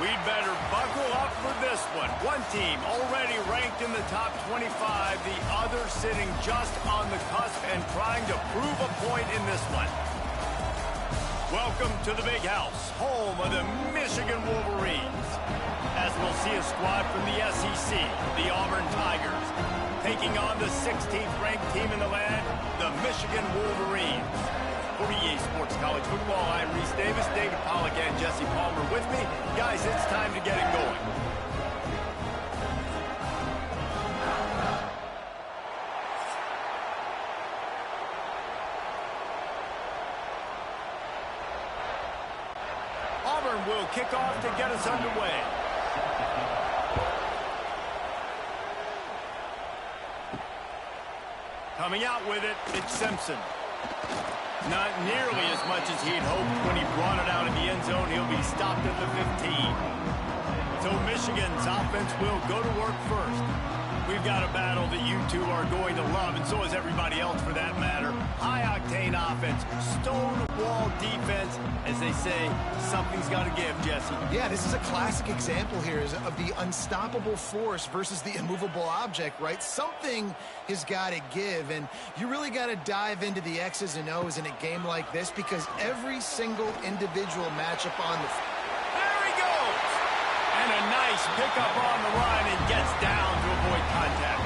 We'd better buckle up for this one. One team already ranked in the top 25, the other sitting just on the cusp and trying to prove a point in this one. Welcome to the Big House, home of the Michigan Wolverines. As we'll see a squad from the SEC, the Auburn Tigers, taking on the 16th ranked team in the land, the Michigan Wolverines. For EA Sports College Football, I'm Reese Davis, David Pollack, and Jesse Palmer with me. Guys, it's time to get it going. Auburn will kick off to get us underway. Coming out with it, it's Simpson. Not nearly as much as he'd hoped when he brought it out in the end zone. He'll be stopped at the 15. So Michigan's offense will go to work first. We've got a battle that you two are going to love, and so is everybody else for that matter. High-octane offense, stone-wall defense. As they say, something's got to give, Jesse. Yeah, this is a classic example here of the unstoppable force versus the immovable object, right? Something has got to give, and you really got to dive into the X's and O's in a game like this because every single individual matchup on the... There he goes! And a nice pickup on the line and gets down to avoid contact.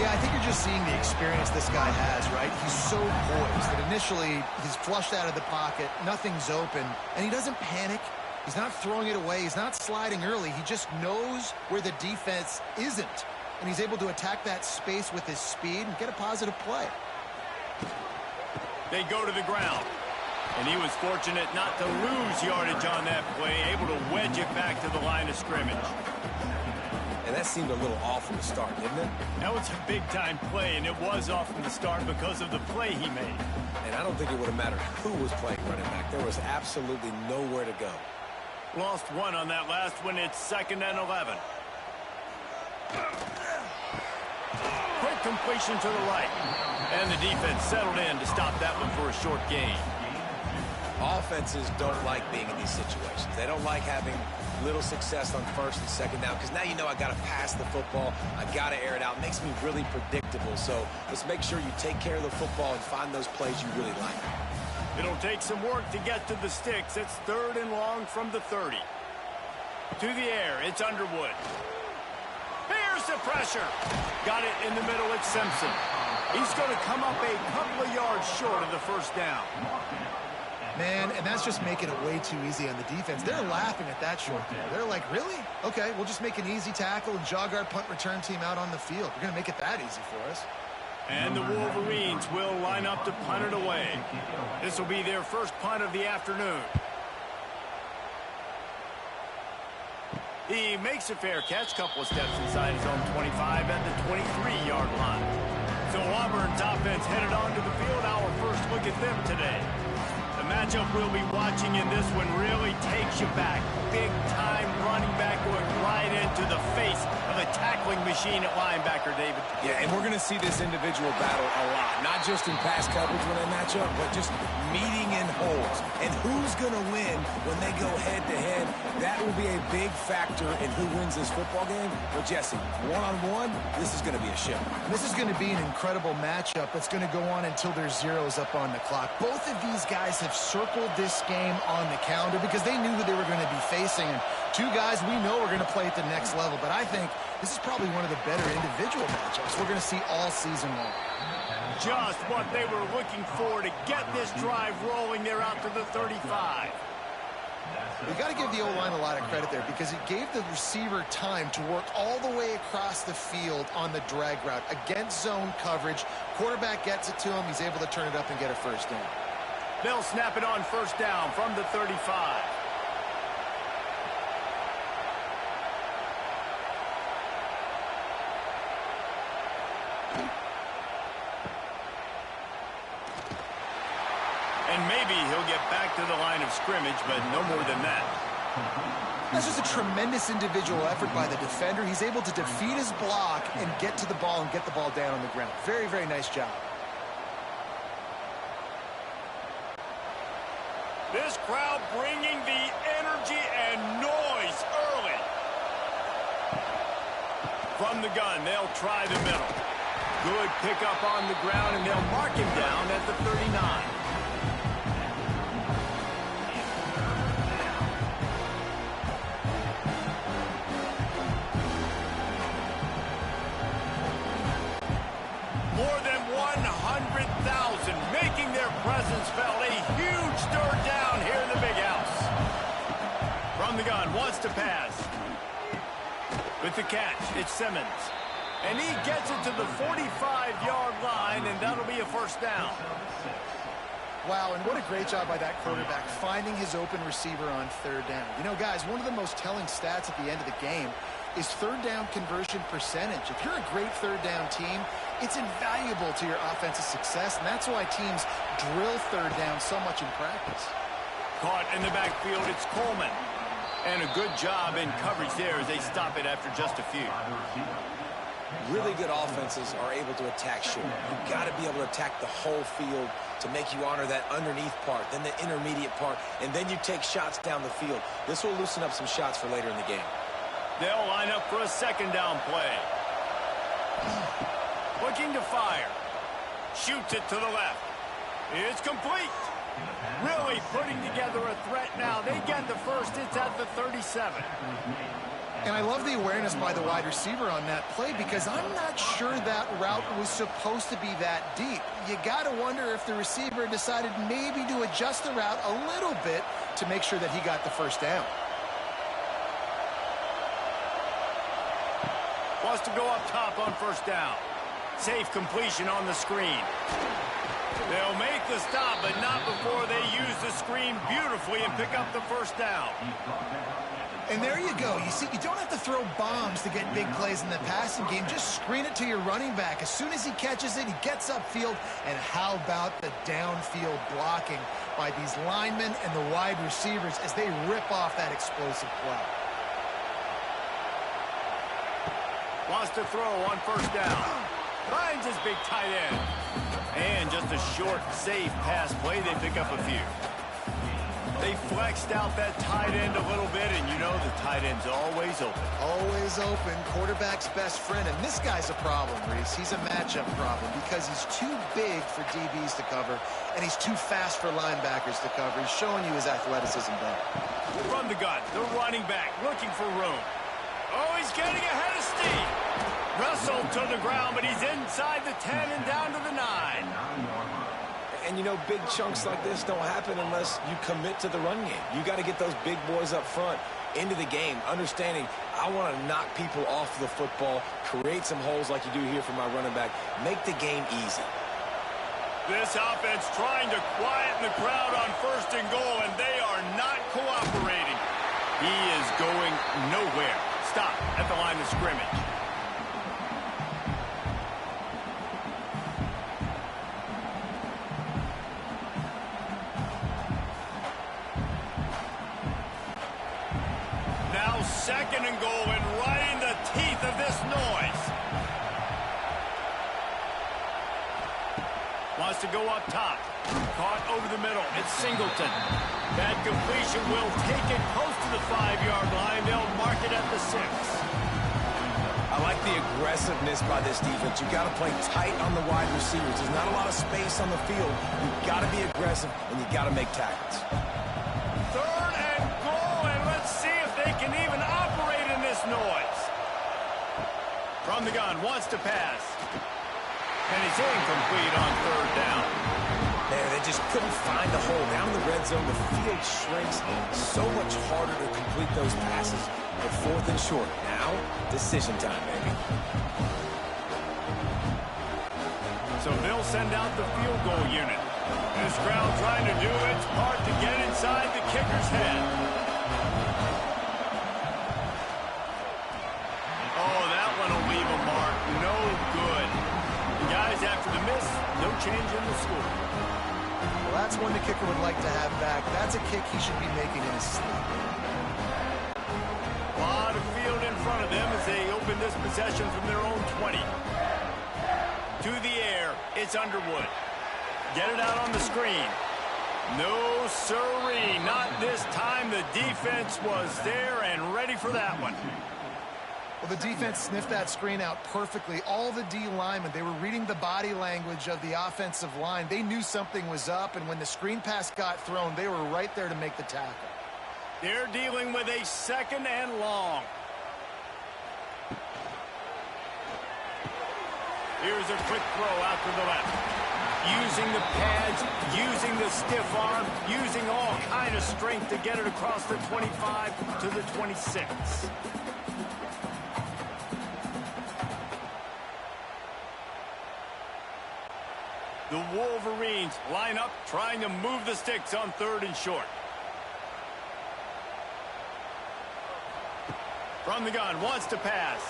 Yeah, I think you're just seeing the experience this guy has, right? He's so poised that initially he's flushed out of the pocket, nothing's open, and he doesn't panic. He's not throwing it away. He's not sliding early. He just knows where the defense isn't, and he's able to attack that space with his speed and get a positive play. They go to the ground, and he was fortunate not to lose yardage on that play, able to wedge it back to the line of scrimmage. And that seemed a little off from the start, didn't it? That was a big-time play, and it was off from the start because of the play he made. And I don't think it would have mattered who was playing running back. There was absolutely nowhere to go. Lost one on that last one. It's 2nd and 11. Quick completion to the right. And the defense settled in to stop that one for a short gain. Offenses don't like being in these situations. They don't like having little success on 1st and 2nd down because now you know I got to pass the football. I got to air it out. It makes me really predictable. So let's make sure you take care of the football and find those plays you really like. It'll take some work to get to the sticks. It's 3rd and long from the 30. To the air, it's Underwood. Here's the pressure. Got it in the middle, it's Simpson. He's going to come up a couple of yards short of the 1st down. Man, and that's just making it way too easy on the defense. They're laughing at that short throw. They're like, really? Okay, we'll just make an easy tackle and jog our punt return team out on the field. We're going to make it that easy for us. And the Wolverines will line up to punt it away. This will be their first punt of the afternoon. He makes a fair catch, couple of steps inside his own 25 at the 23-yard line. So Auburn's offense headed onto the field. Our first look at them today. The matchup we'll be watching in this one really takes you back. Big-time running back going right into the face of a tackling machine at linebacker, David. Yeah, and we're going to see this individual battle a lot. Not just in pass coverage when they match up, but just meeting in holes. And who's going to win when they go head-to-head? That will be a big factor in who wins this football game. But, Jesse, one-on-one, this is going to be a show. This is going to be an incredible matchup that's going to go on until there's zeros up on the clock. Both of these guys have circled this game on the calendar because they knew who they were going to be facing. And two guys we know are going to play at the next level. But I think this is probably one of the better individual matchups we're going to see all season long. Just what they were looking for to get this drive rolling. They're out to the 35. You got to give the O-line a lot of credit there because it gave the receiver time to work all the way across the field on the drag route against zone coverage. Quarterback gets it to him. He's able to turn it up and get a 1st down. They'll snap it on 1st down from the 35. And maybe he'll get back to the line of scrimmage, but no more than that. That's just a tremendous individual effort by the defender. He's able to defeat his block and get to the ball and get the ball down on the ground. Very, very nice job. This crowd bringing the energy and noise From the gun, they'll try the middle. Good pickup on the ground, and they'll mark him down at the 39. More than 100,000 making their presence felt. A huge third down here in the big house. From the gun, wants to pass. With the catch, it's Simmons. And he gets it to the 45-yard line, and that'll be a first down. Wow, and what a great job by that quarterback, finding his open receiver on third down. You know, guys, one of the most telling stats at the end of the game is third down conversion percentage. If you're a great third down team, it's invaluable to your offensive success, and that's why teams drill third down so much in practice. Caught in the backfield, it's Coleman. And a good job in coverage there as they stop it after just a few. Really good offenses are able to attack short. You've got to be able to attack the whole field to make you honor that underneath part, then the intermediate part, and then you take shots down the field. This will loosen up some shots for later in the game. They'll line up for a second down play. Looking to fire. Shoots it to the left. It's complete. Really putting together a threat now. They get the first. It's at the 37. And I love the awareness by the wide receiver on that play because I'm not sure that route was supposed to be that deep. You got to wonder if the receiver decided maybe to adjust the route a little bit to make sure that he got the first down. Wants to go up top on first down. Safe completion on the screen. They'll make the stop, but not before they use the screen beautifully and pick up the first down. And there you go. You see, you don't have to throw bombs to get big plays in the passing game. Just screen it to your running back. As soon as he catches it, he gets upfield. And how about the downfield blocking by these linemen and the wide receivers as they rip off that explosive play. Wants to throw on first down. Finds his big tight end. And just a short, safe pass play. They pick up a few. They flexed out that tight end a little bit, and you know the tight end's always open. Always open, quarterback's best friend. And this guy's a problem, Reese. He's a matchup problem because he's too big for DBs to cover, and he's too fast for linebackers to cover. He's showing you his athleticism better. From the gun, the running back looking for room. Oh, he's getting ahead of steam. Wrestled to the ground, but he's inside the 10 and down to the 9. And, you know, big chunks like this don't happen unless you commit to the run game. You got to get those big boys up front into the game, understanding I want to knock people off the football, create some holes like you do here for my running back, make the game easy. This offense trying to quieten the crowd on first and goal, and they are not cooperating. He is going nowhere. Stop at the line of scrimmage. Second and goal, and right in the teeth of this noise. Wants to go up top. Caught over the middle. It's Singleton. That completion will take it close to the 5-yard line. They'll mark it at the 6. I like the aggressiveness by this defense. You've got to play tight on the wide receivers. There's not a lot of space on the field. You've got to be aggressive, and you've got to make tackles. Third and goal, and let's see if they can even operate in this noise. From the gun, wants to pass. And he's incomplete on third down. There, they just couldn't find a hole. Down in the red zone, the field shrinks. So much harder to complete those passes. But fourth and short. Now, decision time, baby. So they'll send out the field goal unit. This crowd trying to do its part to get inside the kicker's head. Oh, that one will leave a mark. No good. And guys, after the miss, no change in the score. Well, that's one the kicker would like to have back. That's a kick he should be making in his sleep. A lot of field in front of them as they open this possession from their own 20. To the air, it's Underwood. Get it out on the screen. No siree, not this time. The defense was there and ready for that one. Well, the defense sniffed that screen out perfectly. All the D linemen, they were reading the body language of the offensive line. They knew something was up, and when the screen pass got thrown, they were right there to make the tackle. They're dealing with a 2nd and long. Here's a quick throw out to the left. Using the pads, using the stiff arm, using all kind of strength to get it across the 25 to the 26. The Wolverines line up, trying to move the sticks on 3rd and short. From the gun, wants to pass.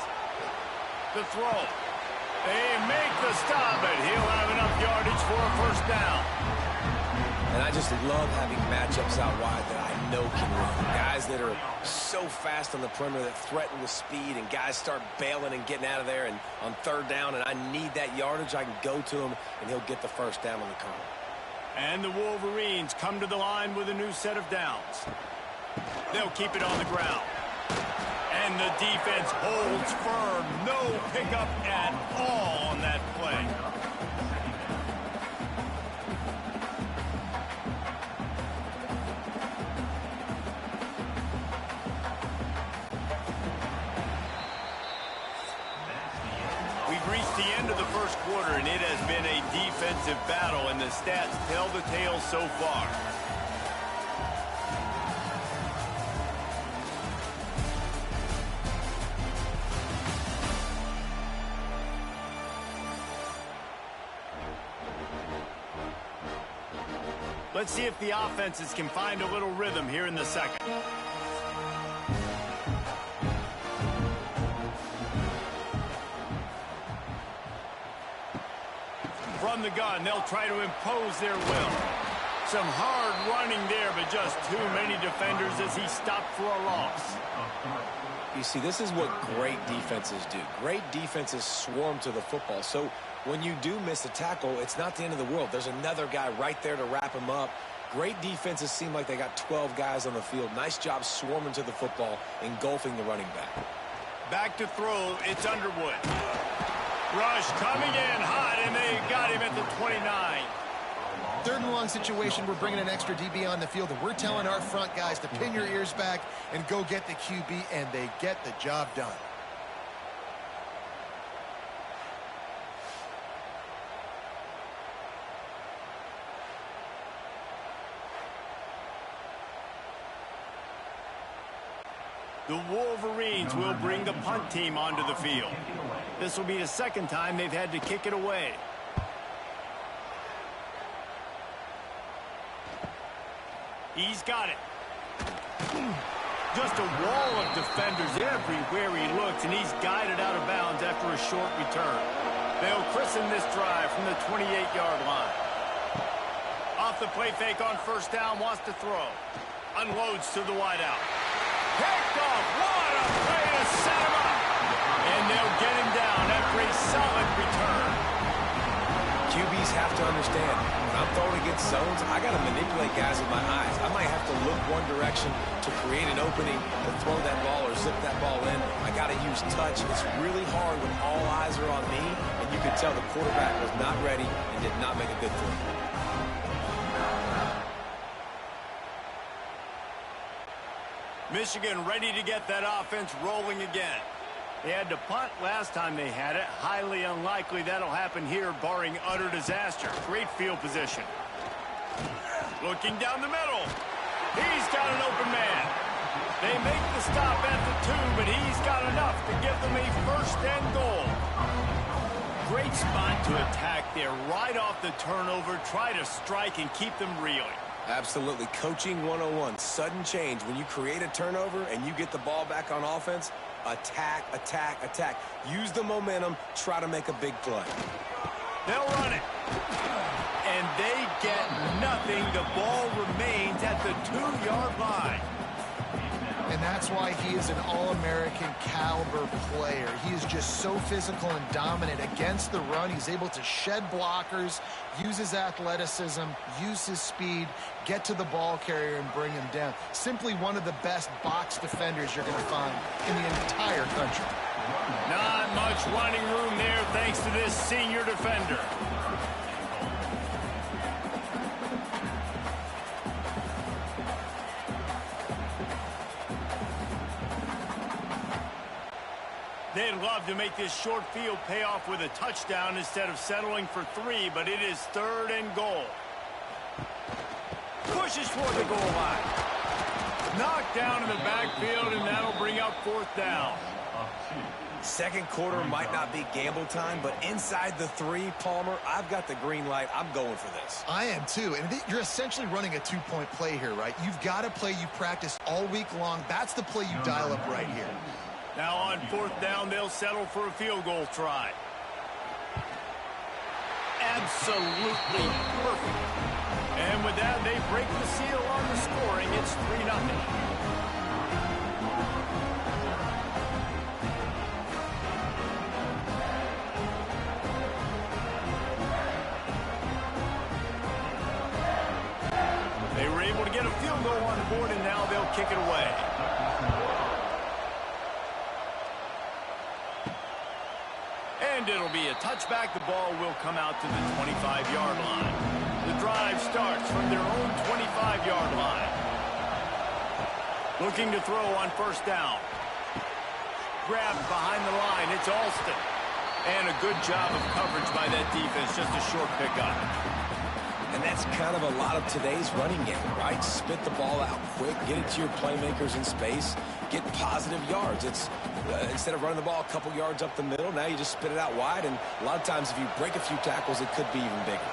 The throw. They make the stop, but he'll have enough yardage for a 1st down. And I just love having matchups out wide that I know can run. Guys that are so fast on the perimeter that threaten with speed, and guys start bailing and getting out of there. And on 3rd down, and I need that yardage, I can go to him, and he'll get the 1st down on the corner. And the Wolverines come to the line with a new set of downs. They'll keep it on the ground. And the defense holds firm. No pickup at all on that play. We've reached the end of the 1st quarter, and it has been a defensive battle, and the stats tell the tale so far. Let's see if the offenses can find a little rhythm here in the 2nd. From the gun, they'll try to impose their will. Some hard running there, but just too many defenders as he stopped for a loss. You see, this is what great defenses do. Great defenses swarm to the football. So when you do miss a tackle, it's not the end of the world. There's another guy right there to wrap him up. Great defenses seem like they got 12 guys on the field. Nice job swarming to the football, engulfing the running back. Back to throw, it's Underwood. Rush coming in hot, and they got him at the 29. 3rd and long situation, we're bringing an extra DB on the field, and we're telling our front guys to pin your ears back and go get the QB, and they get the job done. The Wolverines will bring the punt team onto the field. This will be the 2nd time they've had to kick it away. He's got it. Just a wall of defenders everywhere he looks, and he's guided out of bounds after a short return. They'll christen this drive from the 28-yard line. Off the play fake on 1st down, wants to throw. Unloads to the wideout. Picked off. What a play to set him up. And they'll get him down after a solid return. QBs have to understand, when I'm throwing against zones, I got to manipulate guys with my eyes. I might have to look one direction to create an opening to throw that ball or zip that ball in. I got to use touch. It's really hard when all eyes are on me, and you can tell the quarterback was not ready and did not make a good throw. Michigan ready to get that offense rolling again. They had to punt last time they had it. Highly unlikely that'll happen here, barring utter disaster. Great field position. Looking down the middle. He's got an open man. They make the stop at the 2, but he's got enough to give them a 1st and goal. Great spot to attack there. Right off the turnover, try to strike and keep them reeling. Absolutely. Coaching 101. Sudden change. When you create a turnover and you get the ball back on offense, attack, attack, attack. Use the momentum. Try to make a big play. They'll run it. And they get nothing. The ball remains at the 2-yard line. And that's why he is an All-American caliber player. He is just so physical and dominant against the run. He's able to shed blockers, use his athleticism, use his speed, get to the ball carrier and bring him down. Simply one of the best box defenders you're going to find in the entire country. Not much running room there thanks to this senior defender. They'd love to make this short field pay off with a touchdown instead of settling for 3, but it is 3rd and goal. Pushes toward the goal line. Knocked down in the backfield, and that'll bring up 4th down. Second quarter might not be gamble time, but inside the 3, Palmer, I've got the green light. I'm going for this. I am too, and you're essentially running a 2-point play here, right? You've got a play you practice all week long. That's the play you dial up right here. Now on 4th down, they'll settle for a field goal try. Absolutely perfect. And with that, they break the seal on the scoring. It's 3-0. They were able to get a field goal on the board, and now they'll kick it away. And it'll be a touchback. The ball will come out to the 25-yard line. The drive starts from their own 25-yard line. Looking to throw on 1st down. Grabbed behind the line. It's Alston. And a good job of coverage by that defense. Just a short pickup. And that's kind of a lot of today's running game, right? Spit the ball out quick, get it to your playmakers in space, get positive yards. It's instead of running the ball a couple yards up the middle, now you just spit it out wide, and a lot of times if you break a few tackles, it could be even bigger.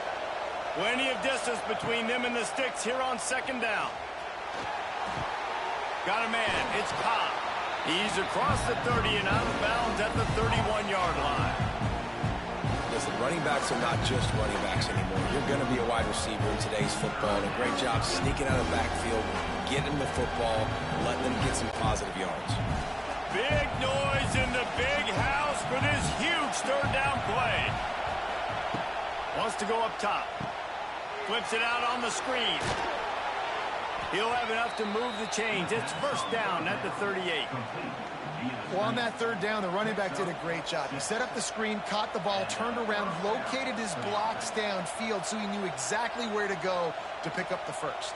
Plenty of distance between them and the sticks here on 2nd down. Got a man. It's Cobb. He's across the 30 and out of bounds at the 31-yard line. Listen, running backs are not just running backs anymore. You're going to be a wide receiver in today's football. And a great job sneaking out of the backfield, getting the football, letting them get some positive yards. Big noise in the big house for this huge 3rd down play. Wants to go up top. Flips it out on the screen. He'll have enough to move the chains. It's 1st down at the 38. Well, on that 3rd down, the running back did a great job. He set up the screen, caught the ball, turned around, located his blocks downfield so he knew exactly where to go to pick up the 1st.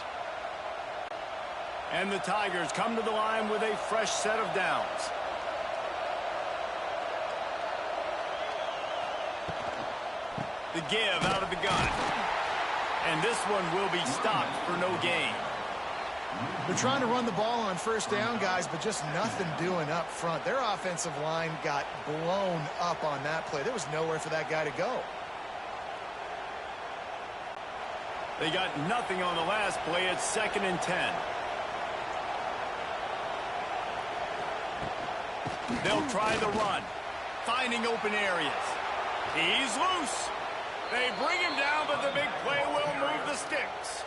And the Tigers come to the line with a fresh set of downs. The give out of the gun. And this one will be stopped for no gain. They're trying to run the ball on 1st down, guys, but just nothing doing up front. Their offensive line got blown up on that play. There was nowhere for that guy to go. They got nothing on the last play. It's 2nd and 10. They'll try the run, finding open areas. He's loose. They bring him down, but the big play will move the sticks.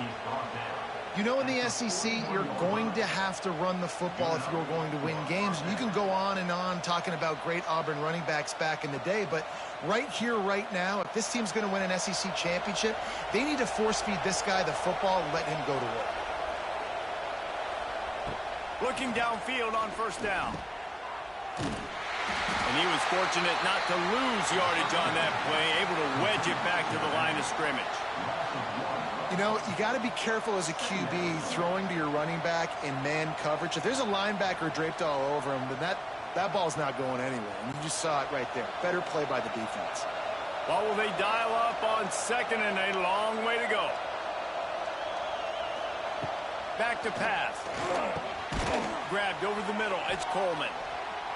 You know, in the SEC, you're going to have to run the football if you're going to win games. And you can go on and on talking about great Auburn running backs back in the day, but right here, right now, if this team's going to win an SEC championship, they need to force-feed this guy the football and let him go to work. Looking downfield on 1st down. And he was fortunate not to lose yardage on that play, able to wedge it back to the line of scrimmage. You know, you got to be careful as a QB throwing to your running back in man coverage. If there's a linebacker draped all over him, then that ball's not going anywhere. And you just saw it right there. Better play by the defense. What will they dial up on 2nd and a long way to go? Back to pass. Grabbed over the middle. It's Coleman.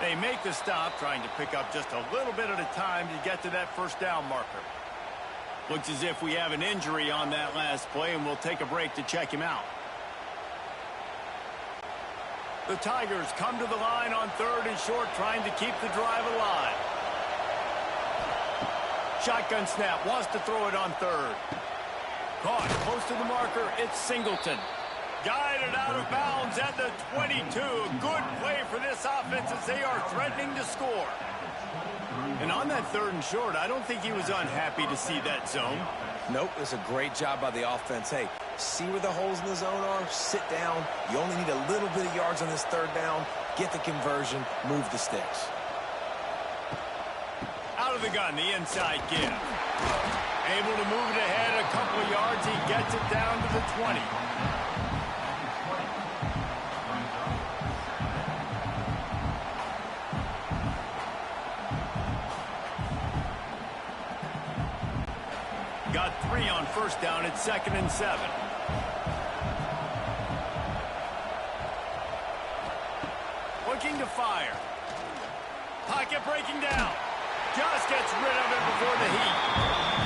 They make the stop, trying to pick up just a little bit at a time to get to that 1st down marker. Looks as if we have an injury on that last play, and we'll take a break to check him out. The Tigers come to the line on 3rd and short, trying to keep the drive alive. Shotgun snap, wants to throw it on 3rd. Caught close to the marker, it's Singleton. Guided out of bounds at the 22. Good play for this offense as they are threatening to score. And on that 3rd and short, I don't think he was unhappy to see that zone. Nope, it's a great job by the offense. Hey, see where the holes in the zone are, sit down. You only need a little bit of yards on this 3rd down. Get the conversion, move the sticks. Out of the gun, the inside give. Able to move it ahead a couple of yards. He gets it down to the 20. Got 3 on first down. It's 2nd and 7. Looking to fire. Pocket breaking down. Just gets rid of it before the heat.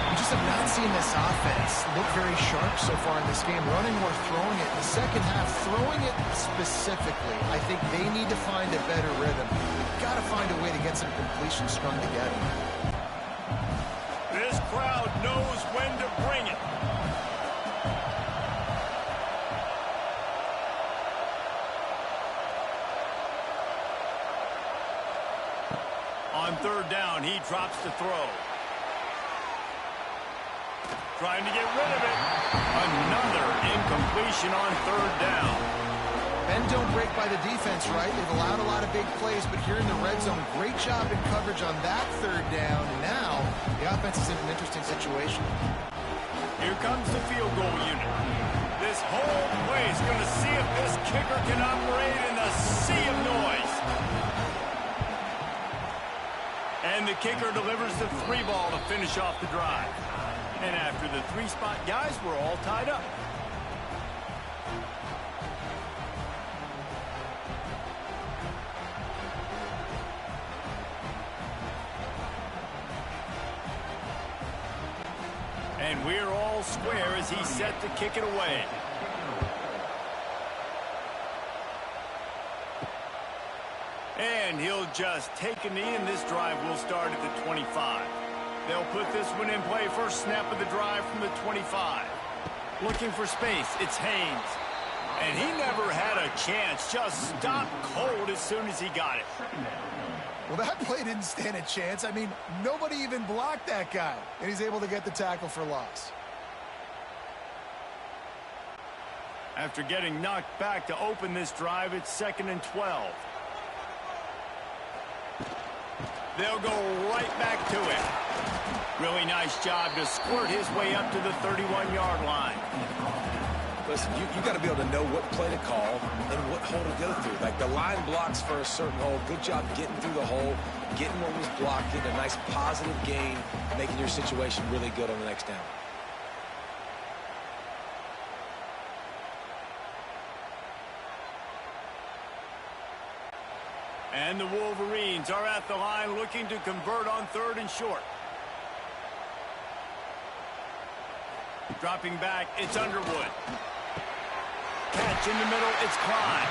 We just have not seen this offense look very sharp so far in this game, running or throwing it. In the second half, throwing it specifically, I think they need to find a better rhythm. Got to find a way to get some completions strung together. This crowd knows when to bring it. On 3rd down, he drops to throw. Trying to get rid of it. Another incompletion on 3rd down. Bend don't break by the defense, right? They've allowed a lot of big plays, but here in the red zone, great job in coverage on that 3rd down. And now, the offense is in an interesting situation. Here comes the field goal unit. This whole place is going to see if this kicker can operate in the sea of noise. And the kicker delivers the 3 ball to finish off the drive. And after the 3-spot guys, we're all tied up. And we're all square as he's set to kick it away. And he'll just take a knee, and this drive will start at the 25. They'll put this one in play. First snap of the drive from the 25. Looking for space. It's Haynes. And he never had a chance. Just stopped cold as soon as he got it. Well, that play didn't stand a chance. I mean, nobody even blocked that guy. And he's able to get the tackle for loss. After getting knocked back to open this drive, it's 2nd and 12. They'll go right back to it. Really nice job to squirt his way up to the 31-yard line. Listen, you got to be able to know what play to call and what hole to go through. Like the line blocks for a certain hole. Good job getting through the hole, getting what was blocked, getting a nice positive gain, making your situation really good on the next down. And the Wolverines are at the line looking to convert on 3rd and short. Dropping back, it's Underwood. Catch in the middle, it's Klein.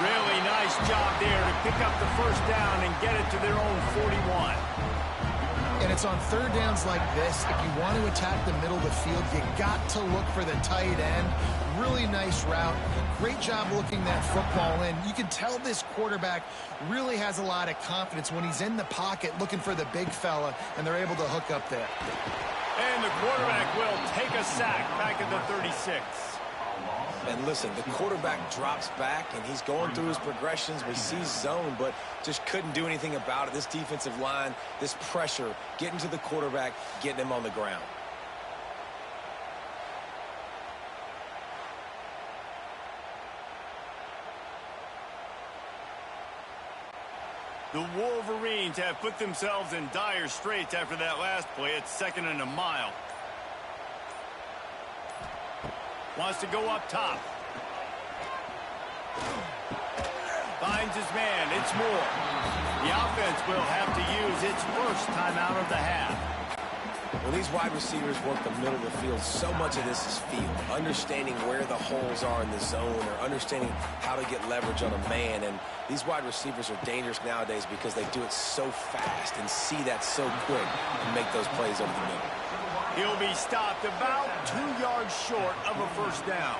Really nice job there to pick up the first down and get it to their own 41. And it's on 3rd downs like this. If you want to attack the middle of the field, you got to look for the tight end. Really nice route. Great job looking that football in. You can tell this quarterback really has a lot of confidence when he's in the pocket looking for the big fella, and they're able to hook up there. And the quarterback will take a sack back at the 36. And listen, the quarterback drops back, and he's going through his progressions. We see zone, but just couldn't do anything about it. This defensive line, this pressure, getting to the quarterback, getting him on the ground. The Wolverines have put themselves in dire straits after that last play. It's 2nd and a mile. Wants to go up top. Finds his man. It's Moore. The offense will have to use its first timeout of the half. When these wide receivers work the middle of the field, so much of this is feel. Understanding where the holes are in the zone, or understanding how to get leverage on a man. And these wide receivers are dangerous nowadays because they do it so fast and see that so quick and make those plays over the middle. He'll be stopped about 2 yards short of a first down.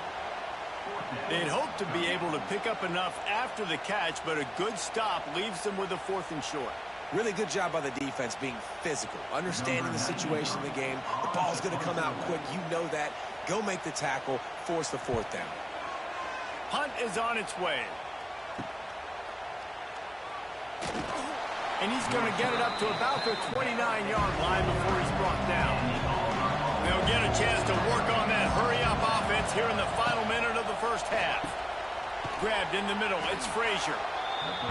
They'd hope to be able to pick up enough after the catch, but a good stop leaves them with a 4th and short. Really good job by the defense being physical, understanding the situation of the game. The ball's going to come out quick. You know that. Go make the tackle, force the 4th down. Punt is on its way. And he's going to get it up to about the 29-yard line before he's brought down. They'll get a chance to work on that hurry-up offense here in the final minute of the first half. Grabbed in the middle. It's Frazier.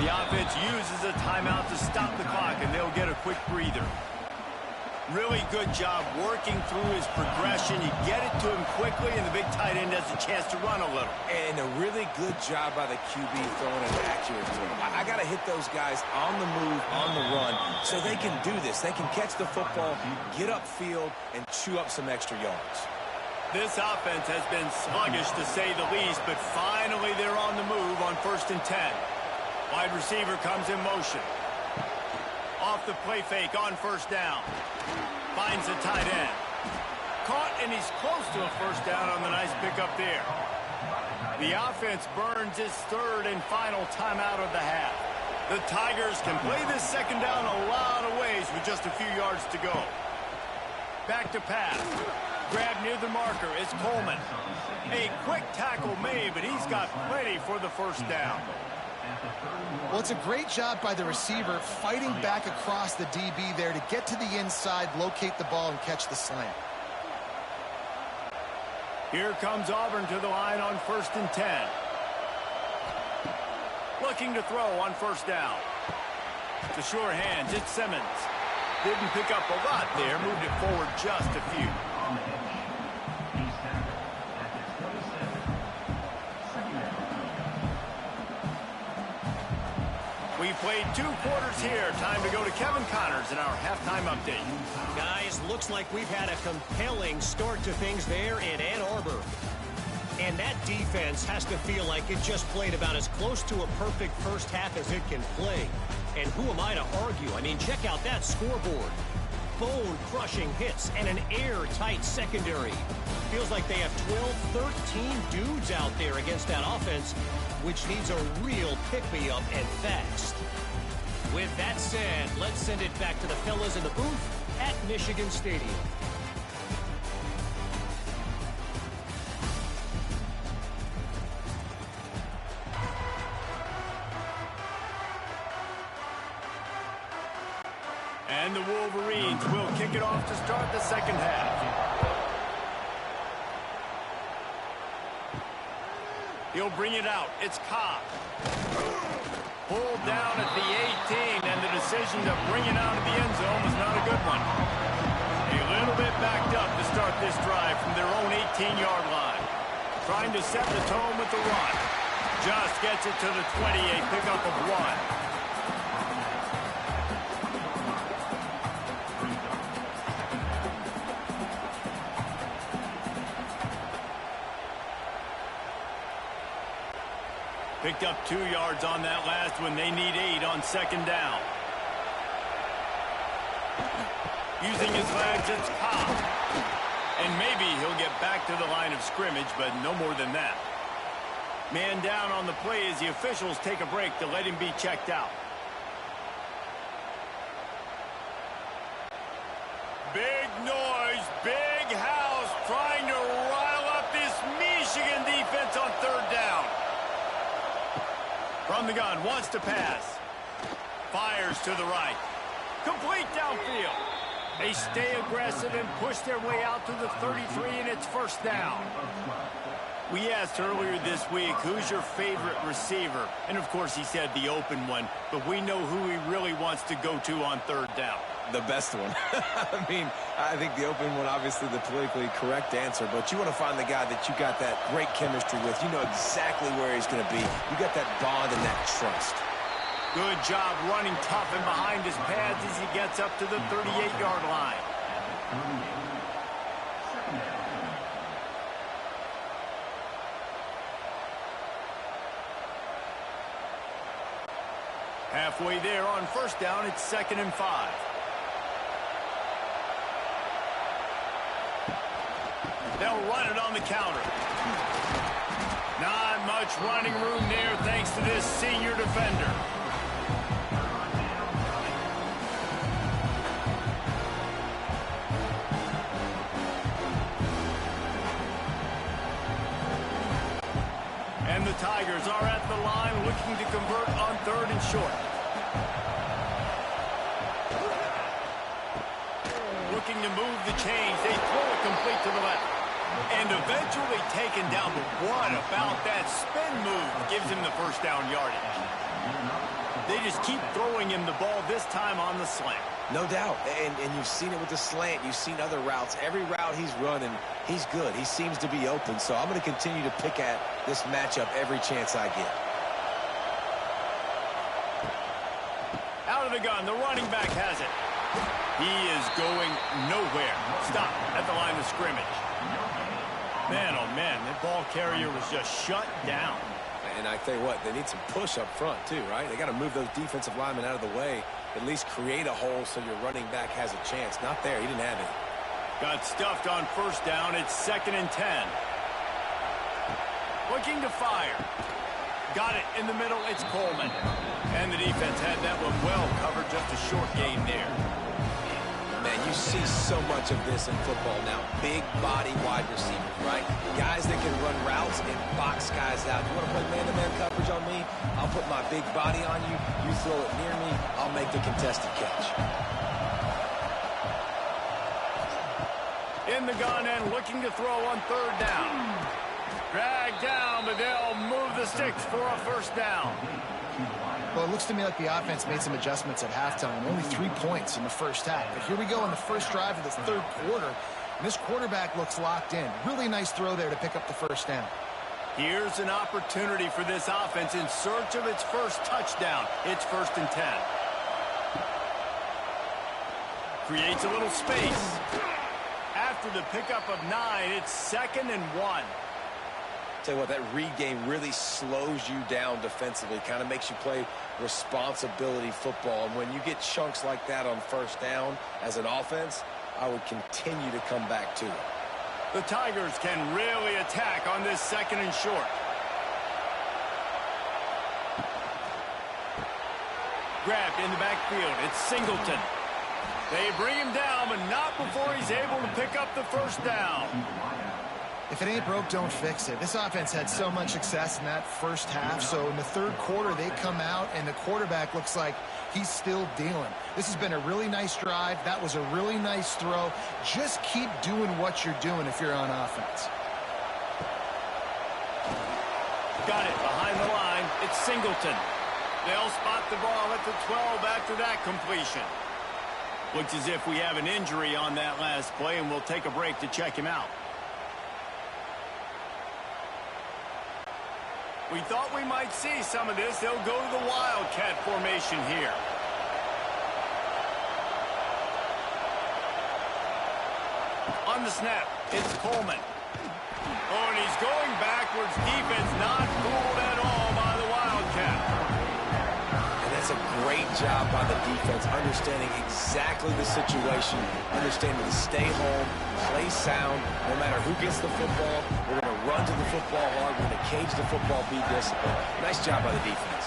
The offense uses a timeout to stop the clock, and they'll get a quick breather. Really good job working through his progression. You get it to him quickly, and the big tight end has a chance to run a little. And a really good job by the QB throwing it accurate to him. I got to hit those guys on the move, on the run, so they can do this. They can catch the football, get upfield, and chew up some extra yards. This offense has been sluggish, to say the least, but finally they're on the move on 1st and 10. Wide receiver comes in motion. Off the play fake on 1st down. Finds the tight end. Caught, and he's close to a 1st down on the nice pickup there. The offense burns its 3rd and final timeout of the half. The Tigers can play this 2nd down a lot of ways with just a few yards to go. Back to pass. Grab near the marker. It's Coleman. A quick tackle made, but he's got plenty for the 1st down. Well, it's a great job by the receiver fighting back across the DB there to get to the inside, locate the ball, and catch the slant. Here comes Auburn to the line on 1st and 10. Looking to throw on 1st down. To sure hands, it's Simmons. Didn't pick up a lot there, moved it forward just a few. We played 2 quarters here. Time to go to Kevin Connors in our halftime update. Guys, looks like we've had a compelling start to things there in Ann Arbor. And that defense has to feel like it just played about as close to a perfect first half as it can play. And who am I to argue? I mean, check out that scoreboard. Bone-crushing hits and an airtight secondary. Feels like they have 12, 13 dudes out there against that offense, which needs a real pick-me-up and fast. With that said, let's send it back to the fellas in the booth at Michigan Stadium. And the Wolverines will kick it off to start the 2nd half. He'll bring it out. It's Cobb. Pulled down at the 18, and the decision to bring it out of the end zone was not a good one. A little bit backed up to start this drive from their own 18-yard line. Trying to set the tone with the run. Just gets it to the 20, a pickup of 1. Picked up 2 yards on that last one. They need 8 on 2nd down. Using his legs, it's Cobb. And maybe he'll get back to the line of scrimmage, but no more than that. Man down on the play as the officials take a break to let him be checked out. Big noise, big house, trying to rile up this Michigan defense on 3rd down. From the gun, wants to pass. Fires to the right. Complete downfield. They stay aggressive and push their way out to the 33, and it's 1st down. We asked earlier this week, who's your favorite receiver? And, of course, he said the open one, but we know who he really wants to go to on 3rd down. The best one. I mean, I think the open one, obviously the politically correct answer, but you want to find the guy that you got that great chemistry with. You know exactly where he's going to be. You got that bond and that trust. Good job running tough and behind his pads as he gets up to the 38-yard line. Halfway there on 1st down, it's 2nd and 5. They'll run it on the counter. Not much running room there thanks to this senior defender. And the Tigers are at the line looking to convert on 3rd and short. looking to move the chains. They throw it complete to the left. And eventually taken down. But what about that spin move gives him the first down yardage? They just keep throwing him the ball, this time on the slant. No doubt. And you've seen it with the slant. You've seen other routes. Every route he's running, he's good. He seems to be open. So I'm going to continue to pick at this matchup every chance I get. Out of the gun, the running back has it. He is going nowhere. Stop at the line of scrimmage. Man, oh man, that ball carrier was just shut down. And I tell you what, they need some push up front too, right? They got to move those defensive linemen out of the way, at least create a hole so your running back has a chance. Not there. He didn't have it. Got stuffed on first down. It's 2nd and 10. Looking to fire. Got it in the middle. It's Coleman. And the defense had that one well covered. Just a short gain there. Man, you see so much of this in football now. Big body wide receivers, right? Guys that can run routes and box guys out. You want to play man-to-man coverage on me? I'll put my big body on you. You throw it near me, I'll make the contested catch. In the gun and looking to throw on 3rd down. Dragged down, but they'll move the sticks for a first down. Well, it looks to me like the offense made some adjustments at halftime. Only 3 points in the first half. But here we go in the first drive of this 3rd quarter. And this quarterback looks locked in. Really nice throw there to pick up the first down. Here's an opportunity for this offense in search of its first touchdown. It's 1st and 10. Creates a little space. After the pickup of 9, it's 2nd and 1. Tell you what, that read game really slows you down defensively, kind of makes you play responsibility football. And when you get chunks like that on first down as an offense, I would continue to come back to it. The Tigers can really attack on this 2nd and short. Grabbed in the backfield. It's Singleton. They bring him down, but not before he's able to pick up the first down. If it ain't broke, don't fix it. This offense had so much success in that first half, so in the 3rd quarter, they come out, and the quarterback looks like he's still dealing. This has been a really nice drive. That was a really nice throw. Just keep doing what you're doing if you're on offense. Got it behind the line. It's Singleton. They'll spot the ball at the 12 after that completion. Looks as if we have an injury on that last play, and we'll take a break to check him out. We thought we might see some of this. They'll go to the Wildcat formation here. On the snap, it's Coleman. Oh, and he's going backwards. Defense not fooled at all by the Wildcat. And that's a great job by the defense, understanding exactly the situation, understanding to stay home, play sound. No matter who gets the football, we're going to run to the football hard. We're going to cage the football, be disciplined. Nice job by the defense.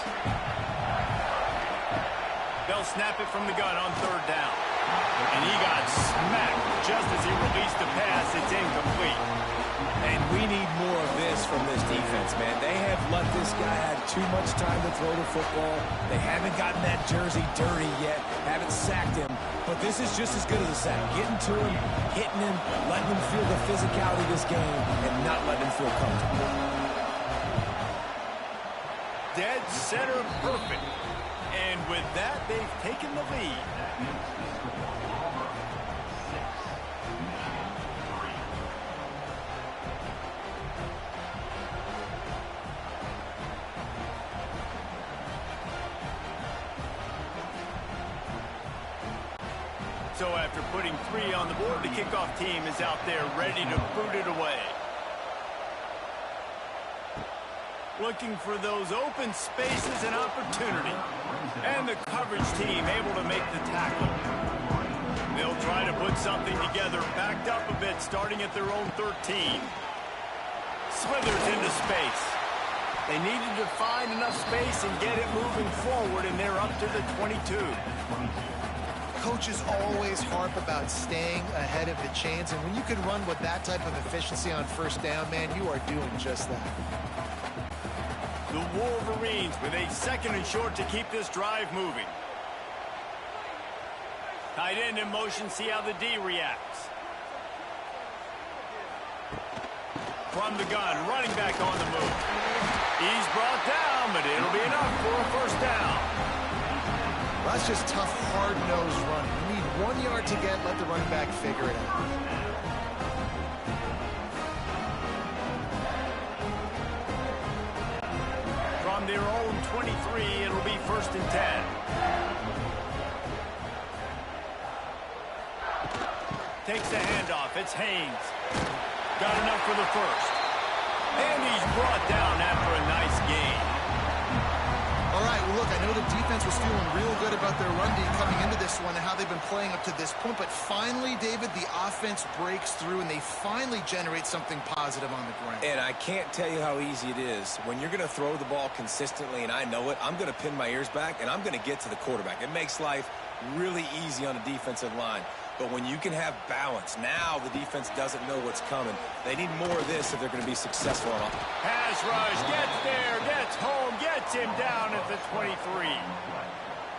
They'll snap it from the gun on 3rd down. And he got smacked just as he released the pass. It's incomplete. And we need more of this from this defense, man. They have let this guy have too much time to throw the football. They haven't gotten that jersey dirty yet, haven't sacked him. But this is just as good as a sack. Getting to him, hitting him, letting him feel the physicality of this game, and not letting him feel comfortable. Dead center perfect. And with that, they've taken the lead. So after putting 3 on the board, the kickoff team is out there ready to boot it away. Looking for those open spaces and opportunity. And the coverage team able to make the tackle. They'll try to put something together, backed up a bit, starting at their own 13. Slithers into space. They needed to find enough space and get it moving forward, and they're up to the 22. Coaches always harp about staying ahead of the chains, and when you can run with that type of efficiency on first down, man, you are doing just that. The Wolverines with a 2nd and short to keep this drive moving. Tight end in motion, see how the D reacts. From the gun, running back on the move. He's brought down, but it'll be enough for a first down. Well, that's just tough, hard-nosed running. You need 1 yard to get, let the running back figure it out. From their own 23, it'll be 1st and 10. Takes the handoff. It's Haynes. Got enough for the first. And he's brought down after a nice gain. All right, well, look, I know the defense was feeling real good about their run D coming into this one and how they've been playing up to this point. But finally, David, the offense breaks through, and they finally generate something positive on the ground. And I can't tell you how easy it is. When you're going to throw the ball consistently, and I know it, I'm going to pin my ears back, and I'm going to get to the quarterback. It makes life really easy on the defensive line. But when you can have balance, now the defense doesn't know what's coming. They need more of this if they're going to be successful. Pass rush, gets there, gets home, gets him down at the 23.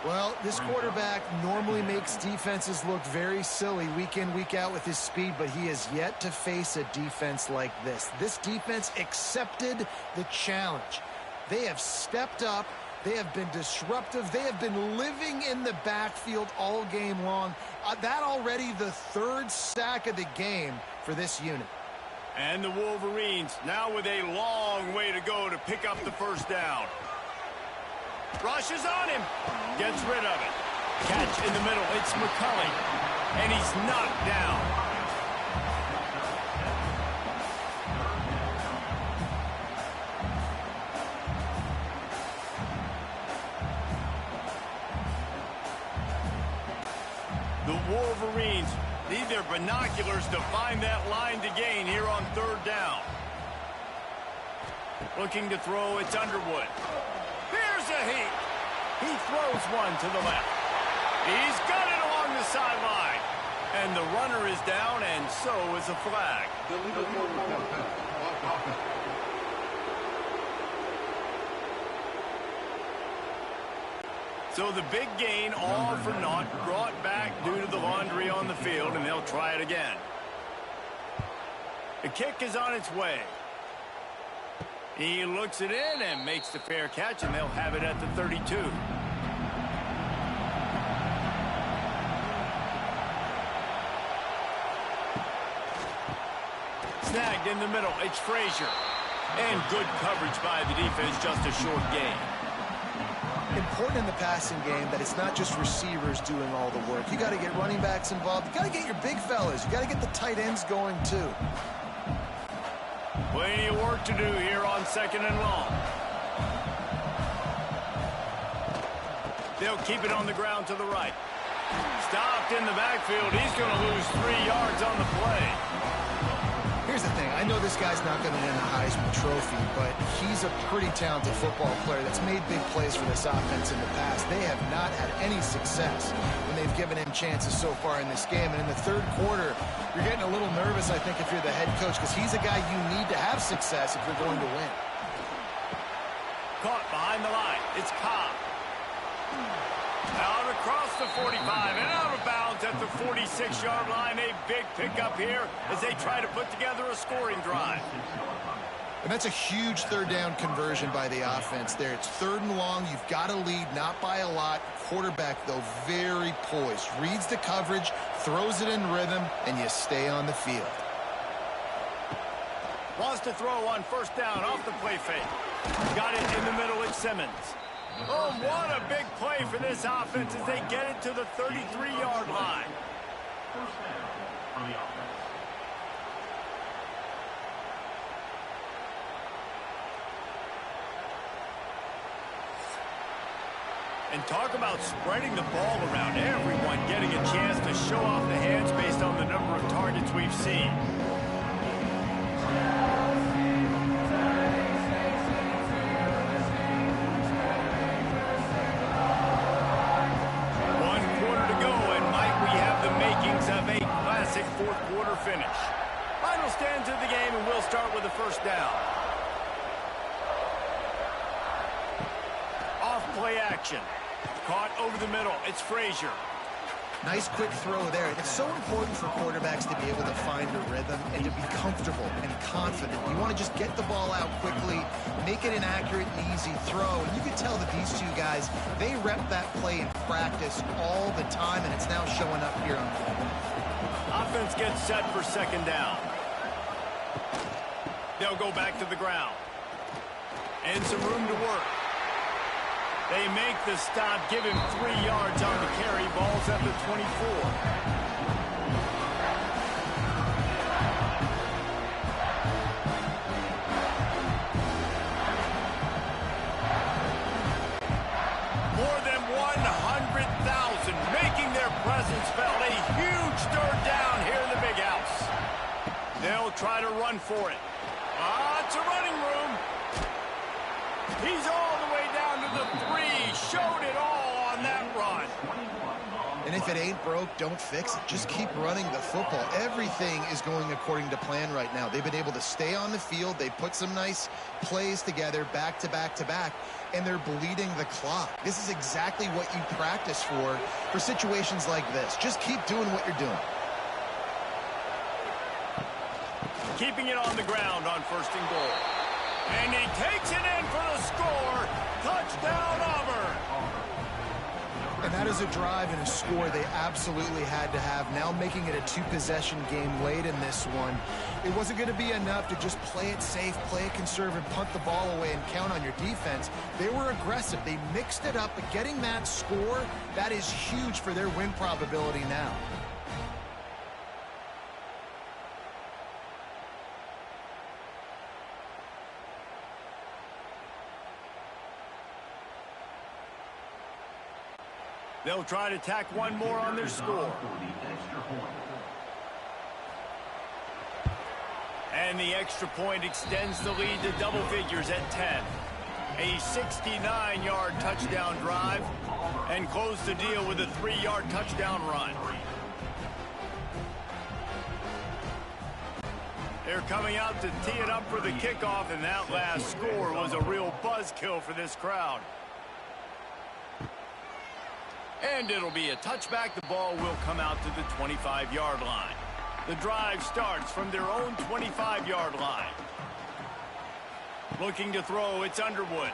Well, this quarterback normally makes defenses look very silly week in, week out with his speed, but he has yet to face a defense like this. This defense accepted the challenge. They have stepped up. They have been disruptive. They have been living in the backfield all game long. That already the 3rd sack of the game for this unit. And the Wolverines now with a long way to go to pick up the first down. Rushes on him. Gets rid of it. Catch in the middle. It's McCulley. And he's knocked down. The Wolverines need their binoculars to find that line to gain here on 3rd down. Looking to throw, it's Underwood. Here's a heat. He throws one to the left. He's got it along the sideline. And the runner is down, and so is a flag. So the big gain, all for naught, brought back due to the laundry on the field, and they'll try it again. The kick is on its way. He looks it in and makes the fair catch, and they'll have it at the 32. Snagged in the middle, it's Frazier. And good coverage by the defense, just a short gain. Important in the passing game that it's not just receivers doing all the work. You got to get running backs involved. You got to get your big fellas. You got to get the tight ends going too. Plenty of work to do here on 2nd and long. They'll keep it on the ground to the right. Stopped in the backfield. He's going to lose 3 yards on the play. Here's the thing. I know this guy's not going to win the Heisman Trophy, but he's a pretty talented football player that's made big plays for this offense in the past. They have not had any success when they've given him chances so far in this game. And in the 3rd quarter, you're getting a little nervous, I think, if you're the head coach, because he's a guy you need to have success if you're going to win. Caught behind the line. It's Cobb. Out across the 45 and out of bounds at the 46-yard line. A big pickup here as they try to put together a scoring drive. And that's a huge 3rd down conversion by the offense there. It's 3rd and long. You've got to lead, not by a lot. Quarterback, though, very poised. Reads the coverage, throws it in rhythm, and you stay on the field. Wants to throw on 1st down off the play fake. Got it in the middle. It's Simmons. Oh, what a big play for this offense as they get it to the 33-yard line. And talk about spreading the ball around. Everyone getting a chance to show off the hands based on the number of targets we've seen. Fourth quarter finish. Final stands of the game, and we'll start with the 1st down. Off play action. Caught over the middle. It's Frazier. Nice quick throw there. It's so important for quarterbacks to be able to find a rhythm and to be comfortable and confident. You want to just get the ball out quickly, make it an accurate and easy throw. And you can tell that these two guys, they rep that play in practice all the time, and it's now showing up here on the field. Offense gets set for second down. They'll go back to the ground. And some room to work. They make the stop, give him 3 yards on the carry. Ball's at the 24. More than 100,000 making their presence felt. A huge third down here in the big house. They'll try to run for it. It's a running room. He's all the way down to the 3. Showed it all on that run. And if it ain't broke, don't fix it. Just keep running the football. Everything is going according to plan right now. They've been able to stay on the field. They put some nice plays together back to back to back, and they're bleeding the clock. This is exactly what you practice for situations like this. Just keep doing what you're doing. Keeping it on the ground on 1st and goal. And he takes it in for the score. Touchdown, Auburn. And that is a drive and a score they absolutely had to have. Now making it a 2-possession game late in this one. It wasn't going to be enough to just play it safe, play it conservative, punt the ball away, and count on your defense. They were aggressive. They mixed it up, but getting that score, that is huge for their win probability now. They'll try to tack one more on their score. And the extra point extends the lead to double figures at 10. A 69-yard touchdown drive and close the deal with a 3-yard touchdown run. They're coming out to tee it up for the kickoff, and that last score was a real buzzkill for this crowd. And it'll be a touchback. The ball will come out to the 25-yard line. The drive starts from their own 25-yard line. Looking to throw, it's Underwood.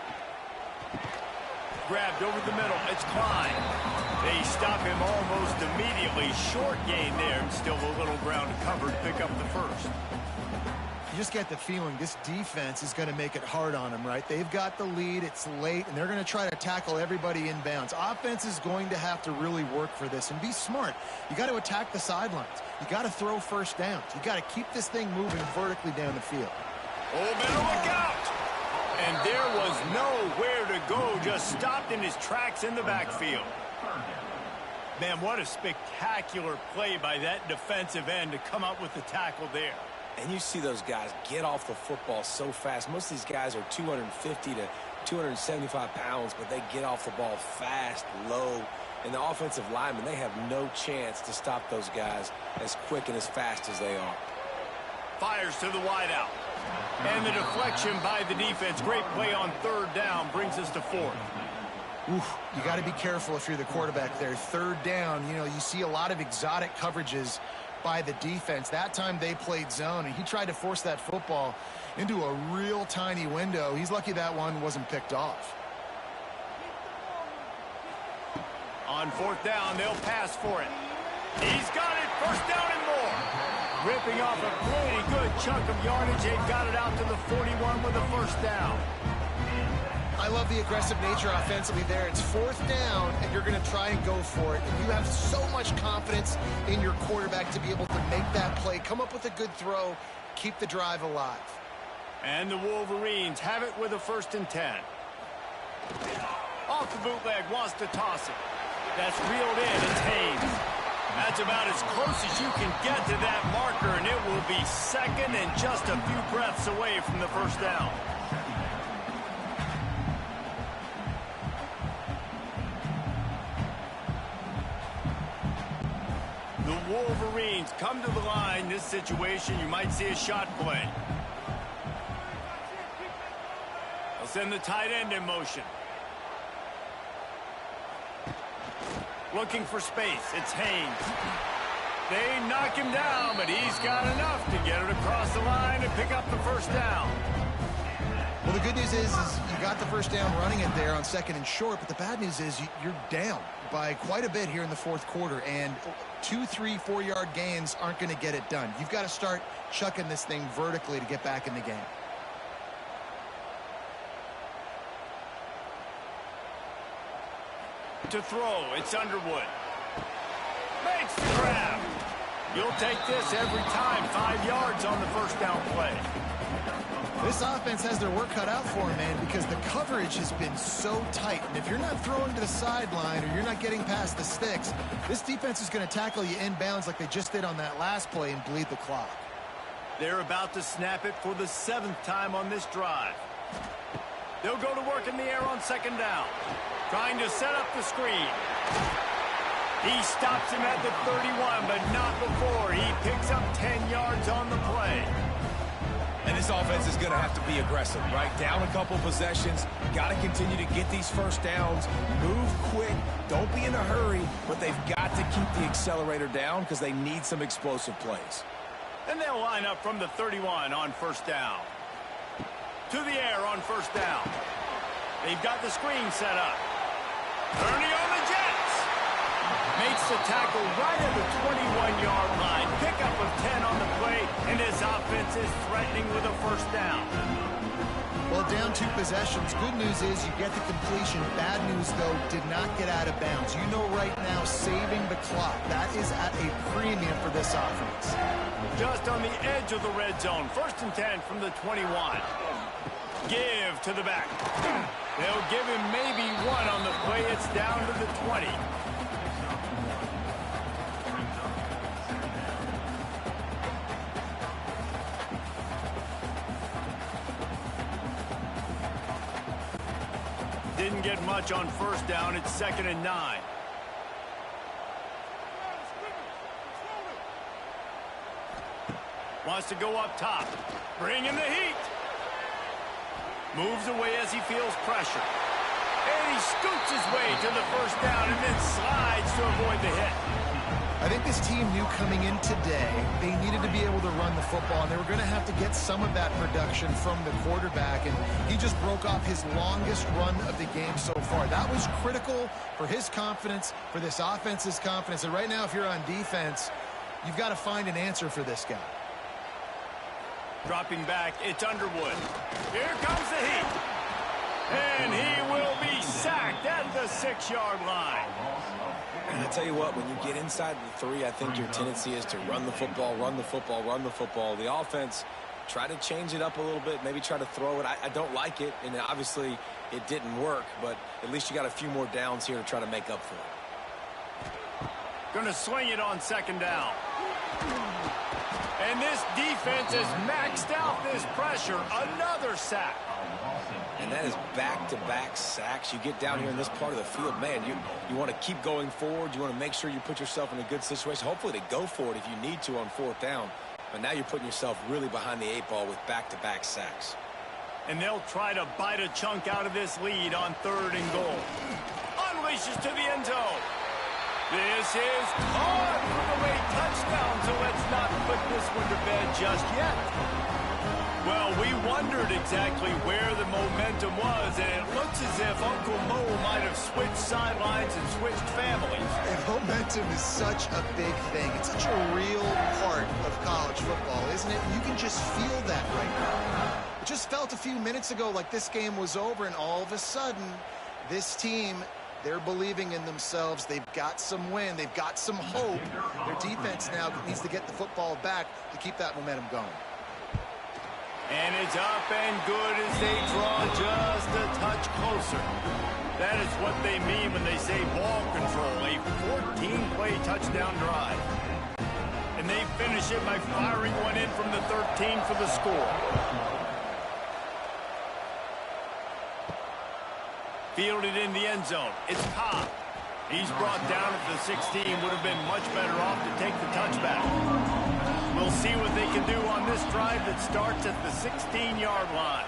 Grabbed over the middle, it's Klein. They stop him almost immediately. Short gain there, and still a little ground covered. Pick up the first. You just get the feeling this defense is going to make it hard on them, right? They've got the lead, it's late, and they're going to try to tackle everybody inbounds. Offense is going to have to really work for this and be smart. You got to attack the sidelines. You got to throw first downs. You got to keep this thing moving vertically down the field. Oh, better look out! And there was nowhere to go, just stopped in his tracks in the backfield. Man, what a spectacular play by that defensive end to come up with the tackle there. And you see those guys get off the football so fast. Most of these guys are 250 to 275 pounds, but they get off the ball fast, low. And the offensive linemen, they have no chance to stop those guys as quick and as fast as they are. Fires to the wideout. And the deflection by the defense. Great play on 3rd down brings us to 4th. Oof, you got to be careful if you're the quarterback there. 3rd down, you know, you see a lot of exotic coverages by the defense. That time they played zone, and he tried to force that football into a real tiny window. He's lucky that one wasn't picked off. On 4th down, they'll pass for it. He's got it. 1st down and more. Ripping off a pretty good chunk of yardage. They've got it out to the 41 with a 1st down. I love the aggressive nature offensively there. It's 4th down, and you're going to try and go for it. And you have so much confidence in your quarterback to be able to make that play, come up with a good throw, keep the drive alive. And the Wolverines have it with a 1st and 10. Off the bootleg, wants to toss it. That's reeled in. It's Haynes. That's about as close as you can get to that marker, and it will be 2nd and just a few breaths away from the 1st down. The Wolverines come to the line. This situation, you might see a shot play. They'll send the tight end in motion. Looking for space. It's Haynes. They knock him down, but he's got enough to get it across the line and pick up the first down. Well, the good news is you got the first down running it there on 2nd and short, but the bad news is you're down by quite a bit here in the 4th quarter, and 2, 3, 4-yard gains aren't going to get it done. You've got to start chucking this thing vertically to get back in the game. To throw, it's Underwood. Makes the grab. You'll take this every time. 5 yards on the first down play. This offense has their work cut out for them, man, because the coverage has been so tight. And if you're not throwing to the sideline or you're not getting past the sticks, this defense is going to tackle you inbounds like they just did on that last play and bleed the clock. They're about to snap it for the 7th time on this drive. They'll go to work in the air on 2nd down. Trying to set up the screen. He stops him at the 31, but not before. He picks up 10 yards on the play. And this offense is going to have to be aggressive, right? Down a couple possessions. Got to continue to get these first downs. Move quick. Don't be in a hurry. But they've got to keep the accelerator down because they need some explosive plays. And they'll line up from the 31 on 1st down. To the air on 1st down. They've got the screen set up. Ernie on the Jets. Makes the tackle right at the 21-yard line. Pickup of 10 on the play, and his offense is threatening with a first down. Well, down 2 possessions. Good news is you get the completion. Bad news, though, did not get out of bounds. You know right now, saving the clock. That is at a premium for this offense. Just on the edge of the red zone. 1st and 10 from the 21. Give to the back. They'll give him maybe 1 on the play. It's down to the 20. Didn't get much on 1st down. It's 2nd and 9. Wants to go up top. Bring in the heat. Moves away as he feels pressure. And he scoots his way to the first down and then slides to avoid the hit. I think this team knew coming in today they needed to be able to run the football, and they were going to have to get some of that production from the quarterback, and he just broke off his longest run of the game so far. That was critical for his confidence, for this offense's confidence, and right now if you're on defense, you've got to find an answer for this guy. Dropping back, it's Underwood. Here comes the heat. And he will be sacked at the 6-yard line. And I tell you what, when you get inside the 3, I think your tendency is to run the football, run the football, run the football. The offense, try to change it up a little bit, maybe try to throw it. I don't like it, and obviously it didn't work, but at least you got a few more downs here to try to make up for it. Going to swing it on 2nd down. And this defense has maxed out this pressure. Another sack. And that is back-to-back sacks. You get down here in this part of the field, man, you want to keep going forward. You want to make sure you put yourself in a good situation. Hopefully they go for it if you need to on 4th down. But now you're putting yourself really behind the 8 ball with back-to-back sacks. And they'll try to bite a chunk out of this lead on 3rd and goal. Unleashes to the end zone. This is caught for the late touchdown, so let's not put this one to bed just yet. Well, we wondered exactly where the momentum was, and it looks as if Uncle Mo might have switched sidelines and switched families. And momentum is such a big thing. It's such a real part of college football, isn't it? You can just feel that right now. It just felt a few minutes ago like this game was over, and all of a sudden, this team, they're believing in themselves. They've got some wind. They've got some hope. Their defense now needs to get the football back to keep that momentum going. And it's up and good as they draw just a touch closer. That is what they mean when they say ball control, a 14-play touchdown drive. And they finish it by firing one in from the 13 for the score. Fielded in the end zone. It's Cobb. He's brought down at the 16. Would have been much better off to take the touchback. We'll see what they can do on this drive that starts at the 16-yard line.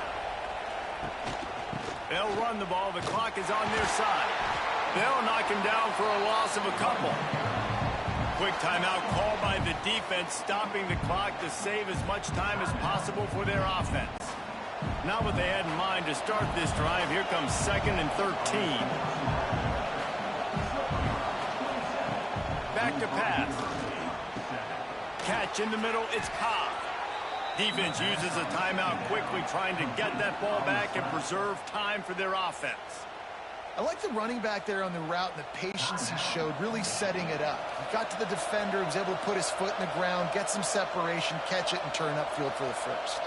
They'll run the ball. The clock is on their side. They'll knock him down for a loss of a couple. Quick timeout called by the defense, stopping the clock to save as much time as possible for their offense. Not what they had in mind to start this drive. Here comes 2nd and 13. Back to pass. Catch in the middle, it's Cobb. Defense uses a timeout quickly, trying to get that ball back and preserve time for their offense. I like the running back there on the route and the patience he showed, really setting it up. He got to the defender, he was able to put his foot in the ground, get some separation, catch it, and turn upfield for the first.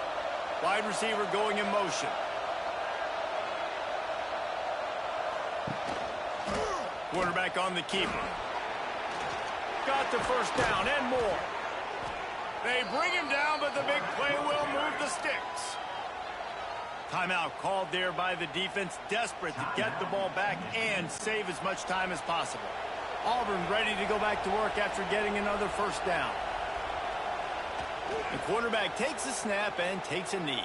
Wide receiver going in motion. Quarterback on the keeper. Got the first down and more. They bring him down, but the big play will move the sticks. Timeout called there by the defense, desperate to get the ball back and save as much time as possible. Auburn ready to go back to work after getting another first down. The quarterback takes a snap and takes a knee.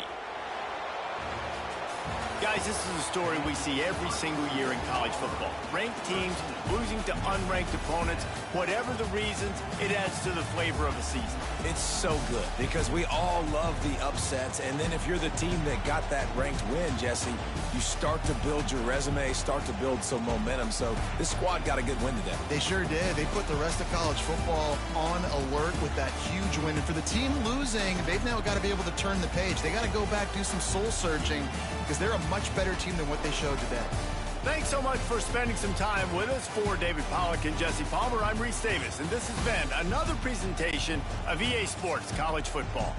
Guys, this is a story we see every single year in college football. Ranked teams losing to unranked opponents. Whatever the reasons, it adds to the flavor of the season. It's so good because we all love the upsets, and then if you're the team that got that ranked win, Jesse, you start to build your resume, start to build some momentum. So this squad got a good win today. They sure did. They put the rest of college football on alert with that huge win. And for the team losing, they've now got to be able to turn the page. They got to go back, do some soul searching, because they're a much better team than what they showed today. Thanks so much for spending some time with us. For David Pollack and Jesse Palmer, I'm Reese Davis, and this has been another presentation of EA Sports College Football.